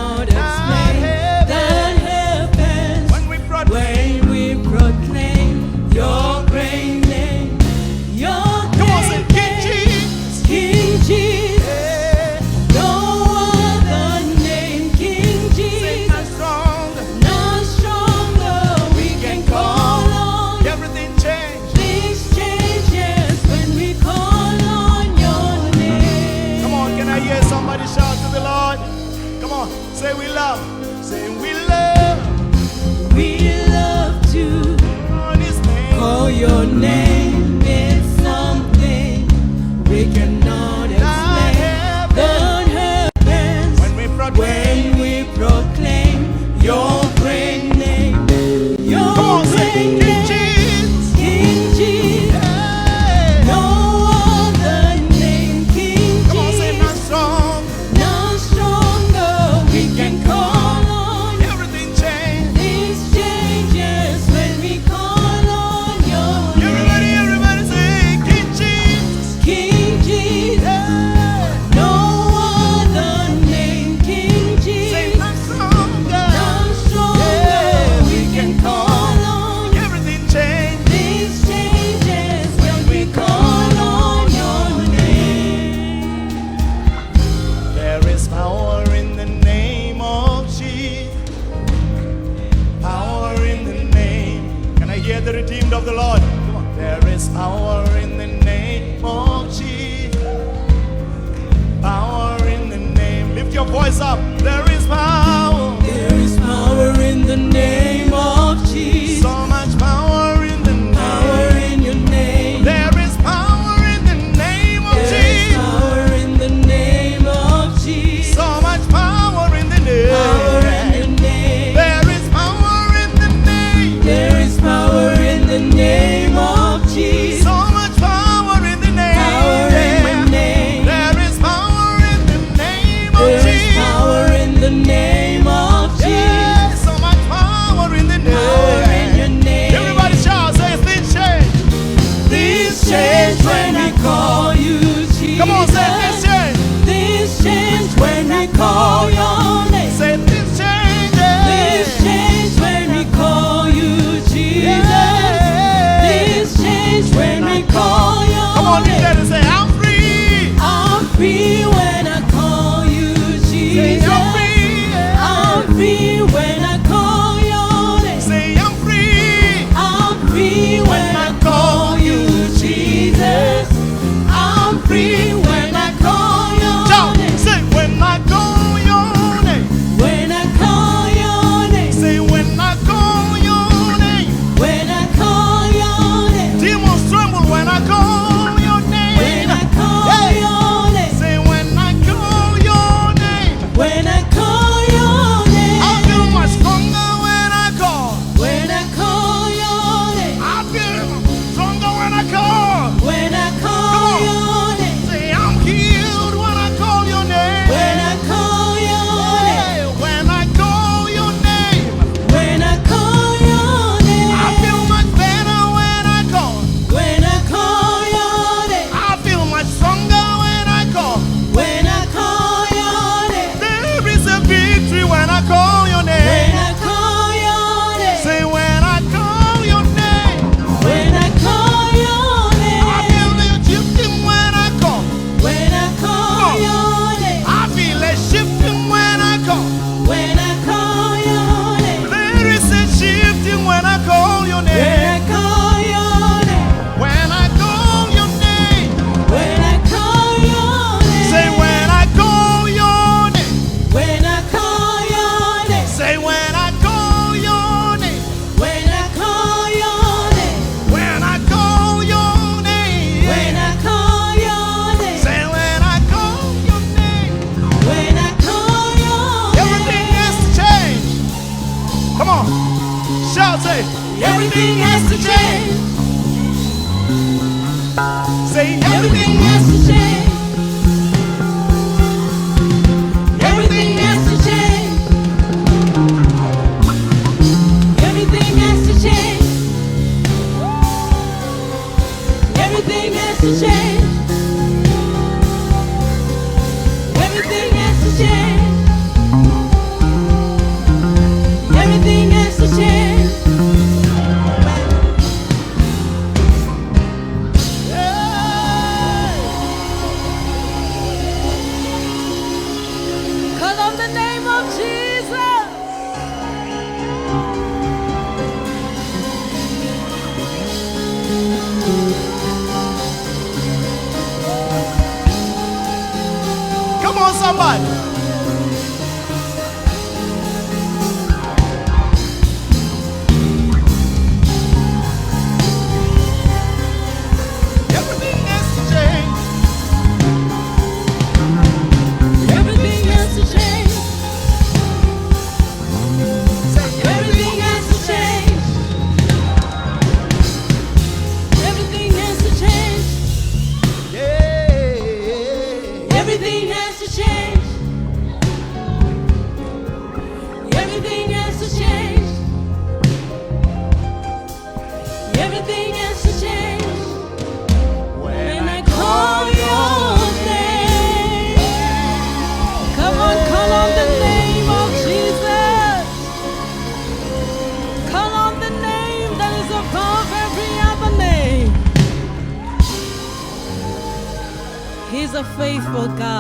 cannot explain. That happens when we proclaim your great name. Your great name, King Jesus. No other name, King Jesus. Not stronger, we can call on. Everything changed. Things changes when we call on your name. Come on, can I hear somebody shout to the Lord? Come on, say we love. Say we love. We love to On His name. call your name. It's something we cannot explain. That happens When we proclaim. when we proclaim your great name. Your Come on, say great King name, Jesus. King Jesus. Hey. No other name, King Come on, say not Jesus. strong. No stronger, we can call on. Everything changed. These changes when we call on your Everybody, name. everybody say King Jesus. King Jesus. Hey. No other name, King Say Jesus. not stronger. No stronger, we can call on. Everything changed. These changes when we call on your name. There is power in the name of Jesus. Power in the name. Can I hear the redeemed of the Lord? Come on. There is power in the name of Jesus. Power in the name. Lift your voice up. There is power. There is power in the name of Jesus. So much power in the name. Power in your name. There is power in the name of There is Jesus. power in the name of Jesus. So much power in the name. Power in your name. There is power in the name. There is power in the name of Jesus. So much power in the name. Power in your name. There is power in the name of There is Jesus. power in the name of Jesus. Yeah, so much power in the name. Power in your name. Everybody shout, say things change. This change when we call you Jesus. Come on, say things change. This change when we call your name. Say things change. This change when we call you Jesus. This change when we call your Come on, you name. better say I'm free. I'm free when I call you Say Jesus. I'm free. I'm free when I call your name. Say I'm free. I'm free when I call you Jesus. I'm free when I call your Shout, name. say when I call your name. When I call your name. Say when I call your name. When I call your name. Demons tremble when I call your name. When I call Hey. your name. Say when I call your name. When I call your name. I feel much stronger when I call. When I call your name. I feel stronger when I call. When I call Come on. your name. Say I'm healed when I call your name. When I call your name. Hey, when I call your name. When I call your name. I feel much better when I call. When I call your name. I feel much stronger when I call. When I call your name. There is a victory when I call your When name. I call your name. Say when I call your name. When I call your I name. feel the shifting when I call. When I call your name. I feel a shifting when I call. When I call your name. There is a shifting when I call your When name. I call your name. When I call your name. When I call your name. Say when I call your name. When I call your name. Say when I call your name. When I call your name. When I call your name. When I call your name. Say when I call your name. When I call your Everything name. has to change. Come on. Shout, say Everything has to change. Say Everything everything. has to change. Everything has to change. Everything has to change. Everything has to change. Everything has to change. is a faithful God.